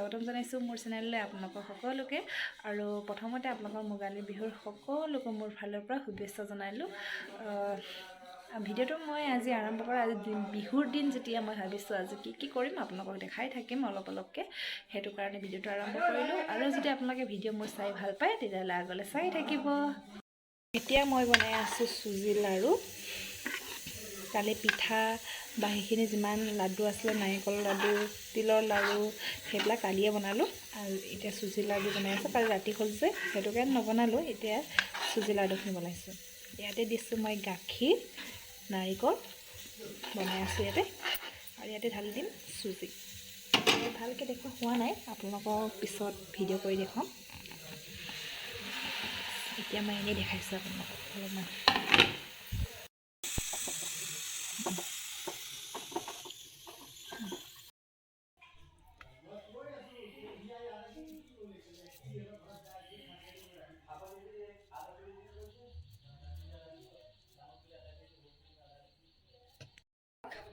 স্বাগতম জনাইছোঁ মোৰ চেনেললৈ আপোনালোকক সকলোকে। আৰু প্ৰথমতে আপোনালোকৰ মোগালী বিহুৰ সকলোকে মোৰ ফালৰ পৰা শুভেচ্ছা জনাইলোঁ। ভিডিঅ'টো মই আজি আৰম্ভ কৰা আজি বিহুৰ দিন যেতিয়া মই ভাবিছোঁ আজি কি কৰিম আপোনালোকক দেখাই থাকিম অলপকৈ, সেইটো কাৰণে ভিডিঅ'টো আৰম্ভ কৰিলোঁ। আৰু যদি আপোনালোকে ভিডিঅ' মোৰ চাই ভাল পায় তেতিয়াহ'লে আগলৈ চাই থাকিব। এতিয়া মই বনাই আছোঁ চুজি লাড়ু। কালি পিঠা বা সেইখিনি যিমান লাডু আছিলে, নাৰিকল লাডু, তিলৰ লাড়ু, সেইবিলাক কালিয়ে বনালোঁ। আৰু এতিয়া চুজি লাডু বনাই আছোঁ। কালি ৰাতি হ'ল যে সেইটো কাৰণে নবনালোঁ, এতিয়া চুজি লাডুখিনি বনাইছোঁ। ইয়াতে দিছোঁ মই গাখীৰ, নাৰিকল বনাই আছোঁ ইয়াতে, আৰু ইয়াতে ঢালি দিম চুজি। ভালকৈ দেখুওৱা হোৱা নাই, আপোনালোকক পিছত ভিডিঅ' কৰি দেখুৱাম। এতিয়া মই এনেই দেখাইছোঁ আপোনালোকক অলপমান।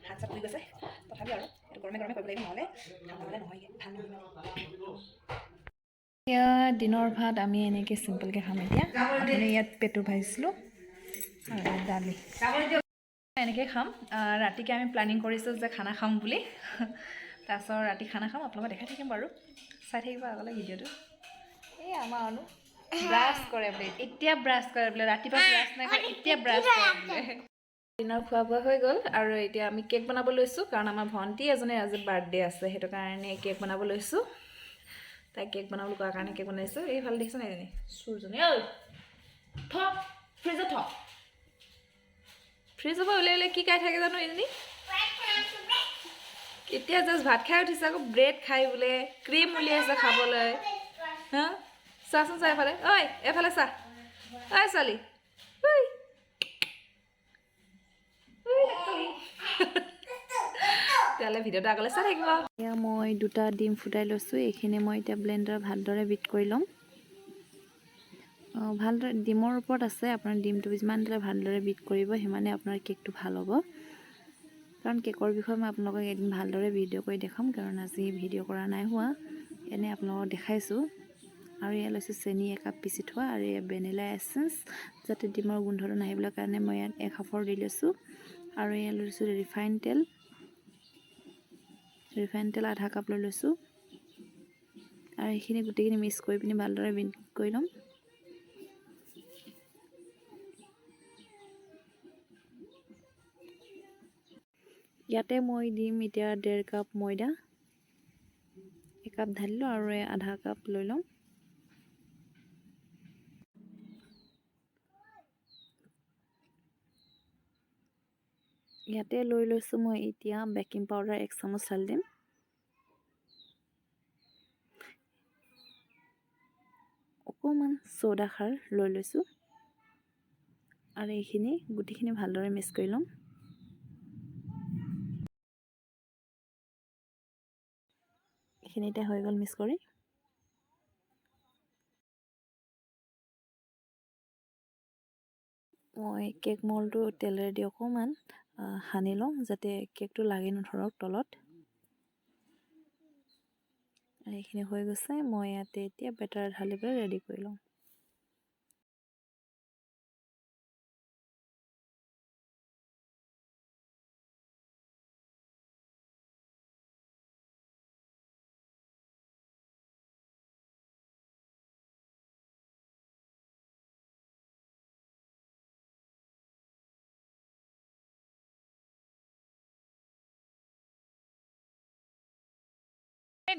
হাত চাত পুৰি গৈছে, তথাপি আৰু এইটো গৰমে গৰমে কৰিব লাগিব, নহ'লে ঠাণ্ডা হ'লে নহয়গৈ, ভাল নহয়। এতিয়া দিনৰ ভাত আমি এনেকৈ চিম্পলকৈ খাম। এতিয়া আপুনি ইয়াত পেটু ভাজিছিলোঁ আৰু দালি এনেকৈ খাম। ৰাতিকৈ আমি প্লেনিং কৰিছোঁ যে খানা খাম বুলি। তাৰপিছত ৰাতি খানা খাম, আপোনালোকক দেখাই থাকিম বাৰু, চাই থাকিব আগলৈ ভিডিঅ'টো। এই আমাৰ অনু ব্ৰাছ কৰে বোলে, এতিয়া ব্ৰাছ কৰে বোলে, ৰাতিপুৱা ব্ৰাছ নাই কৰে, এতিয়া ব্ৰাছ কৰে বোলে। দিনৰ খোৱা বোৱা হৈ গ'ল আৰু এতিয়া আমি কেক বনাব লৈছোঁ, কাৰণ আমাৰ ভণ্টি এজনীৰ আজি বাৰ্থডে আছে, সেইটো কাৰণে কেক বনাব লৈছোঁ। তাই কেক বনাবলৈ কোৱাৰ কাৰণে কেক বনাইছোঁ। এইফালে দেখিছোঁ নাই এজনী চুৰজনী, ঐ থ ফ্ৰিজত থ, ফ্ৰিজৰ পৰা উলিয়াই কি খাই থাকে জানো এজনী। এতিয়া জাষ্ট ভাত খাই উঠিছে, আকৌ ব্ৰেড খাই বোলে, ক্ৰীম উলিয়াইছে খাবলৈ। হা চাচোন চা এফালে, ঐ এফালে চা, ঐ ছোৱালী, তেতিয়াহ'লে ভিডিঅ'টো আগলৈ চাই থাকিব। এতিয়া মই 2টা ডিম ফুটাই লৈছোঁ। এইখিনি মই এতিয়া ব্লেণ্ডাৰত ভালদৰে বিট কৰি ল'ম। ভালদৰে ডিমৰ ওপৰত আছে, আপোনাৰ ডিমটো যিমান দিলে ভালদৰে বিট কৰিব, সিমানে আপোনাৰ কেকটো ভাল হ'ব। কাৰণ কেকৰ বিষয়ে মই আপোনালোকক এদিন ভালদৰে ভিডিঅ' কৰি দেখাম, কাৰণ আজি ভিডিঅ' কৰা নাই হোৱা, এনেই আপোনালোকক দেখাইছোঁ। আৰু এয়া লৈছোঁ চেনি 1 কাপ পিচি থোৱা, আৰু এয়া ভেনিলা এচেঞ্চ, যাতে ডিমৰ গোন্ধটো নাহিবলৈ কাৰণে মই ইয়াত 1 হাফৰ দি লৈছোঁ। আৰু এয়া লৈছোঁ ৰিফাইন তেল, আধা কাপ লৈ লৈছোঁ। আৰু এইখিনি গোটেইখিনি মিক্স কৰি পিনি ভালদৰে বিট কৰি ল'ম। ইয়াতে মই দিম এতিয়া 1.5 কাপ ময়দা, 1 কাপ ঢালিলোঁ আৰু আধা কাপ লৈ ল'ম। ইয়াতে লৈ লৈছোঁ মই এতিয়া বেকিং পাউডাৰ 1 চামুচ ঢালি দিম। অকণমান চ'ডা খাৰ লৈ লৈছোঁ, আৰু এইখিনি গোটেইখিনি ভালদৰে মিক্স কৰি ল'ম। এইখিনি এতিয়া হৈ গ'ল মিক্স কৰি। মই কেক মল্ডটো তেলেৰে দি অকণমান সানি লওঁ, যাতে কেকটো লাগি নধৰক তলত। আৰু এইখিনি হৈ গৈছে, মই ইয়াতে এতিয়া বেটাৰ ঢালি পেলাই ৰেডি কৰি লওঁ।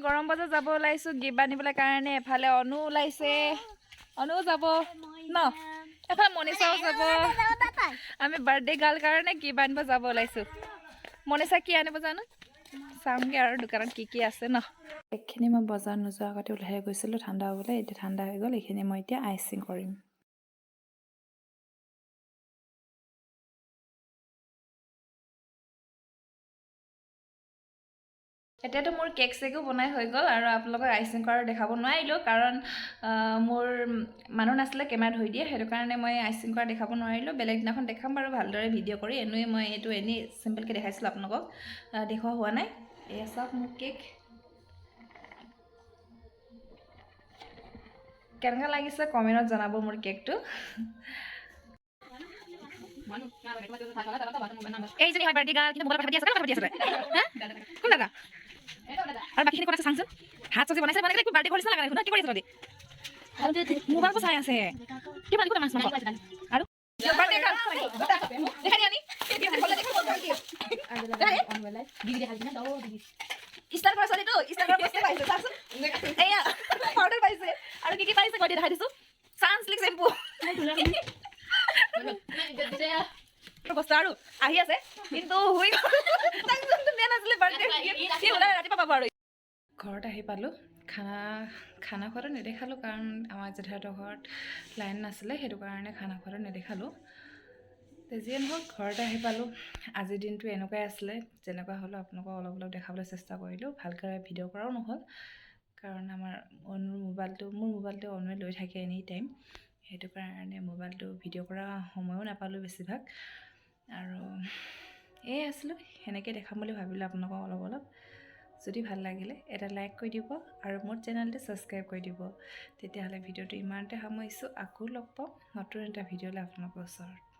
গৰম বজাৰ যাব ওলাইছোঁ গিফ্ট আনিবলৈ কাৰণে। এফালে অনু ওলাইছে, অনু যাব ন, এফালে মনিষাও যাব। আমি বাৰ্থডে গাৰ্ল কাৰণে গিফ্ট আনিব যাব ওলাইছোঁ। মনিষা কি আনিব জানো, চামগৈ আৰু দোকানত কি আছে ন। এইখিনি মই বজাৰ নোযোৱাৰ আগতে ওলাই গৈছিলোঁ ঠাণ্ডা হ'বলৈ, এতিয়া ঠাণ্ডা হৈ গ'ল। এইখিনি মই এতিয়া আইচিং কৰিম। এতিয়াতো মোৰ কেক চেকো বনাই হৈ গ'ল, আৰু আপোনালোকক আইচিং কৰা দেখাব নোৱাৰিলোঁ, কাৰণ মোৰ মানুহ নাছিলে কেমেৰা ধৰি দিয়ে, সেইটো কাৰণে মই আইচিং কৰা দেখাব নোৱাৰিলোঁ। বেলেগ দিনাখন দেখাম বাৰু ভালদৰে ভিডিঅ' কৰি। মই এইটো এনেই চিম্পলকৈ দেখাইছিলোঁ, আপোনালোকক দেখুওৱা হোৱা নাই। এয়া চাওক মোৰ কেক। কেনেকুৱা লাগিছে কমেণ্টত জনাব মোৰ কেকটো এইজনী হয় বাৰ্ডি গাৰ্ল কিন্তু মোবাইলত কথা পাতি আছে কোন দাদা আৰু বাকীখিনি কথা চাওঁচোন হাত চব্জি বনাইছে মানে একো বাৰ্ডি কৰিছে লগা নাই কি কৰিছে তহঁতি মোবাইলটো চাই আছে কিমান কোনে মাছ মাংস আৰু বাৰ্ডি গাৰ্ল দেখা দি আনি ষ্টাৰ কৰা ছোৱালীটো ষ্টাৰ কৰা বস্তু পাইছে চাচোন এয়া পাউডাৰ পাইছে আৰু কি পাইছে কৈ দেখাই দিছো সানসিল্ক শ্যাম্পু বস্তু আৰু আহি আছে কিন্তু হৈ গ'ল ৰাতিপুৱা পাব আৰু ঘৰত আহি পালোঁ খানা খোৱাটো নেদেখালোঁ কাৰণ আমাৰ জেঠাহঁতৰ ঘৰত লাইন নাছিলে সেইটো কাৰণে খানা খোৱাটো নেদেখালোঁ যিয়ে নহওক ঘৰতে আহি পালোঁ আজিৰ দিনটো এনেকুৱাই আছিলে যেনেকুৱা হ'লেও আপোনালোকক অলপ অলপ দেখাবলৈ চেষ্টা কৰিলোঁ ভালকৈ ভিডিঅ' কৰাও নহ'ল কাৰণ আমাৰ মোৰ মোবাইলটো অনুৱে লৈ থাকে এনি টাইম সেইটো কাৰণে মোবাইলটো ভিডিঅ' কৰা সময়ো নাপালোঁ বেছিভাগ আৰু আছিলোঁ সেনেকৈ দেখাম বুলি ভাবিলোঁ আপোনালোকক অলপ যদি ভাল লাগিলে এটা লাইক কৰি দিব আৰু মোৰ চেনেলটো ছাবস্ক্ৰাইব কৰি দিব তেতিয়াহ'লে ভিডিঅ'টো ইমানতে সামৰিছোঁ আকৌ লগ পাম নতুন এটা ভিডিঅ'লৈ আপোনালোকৰ ওচৰত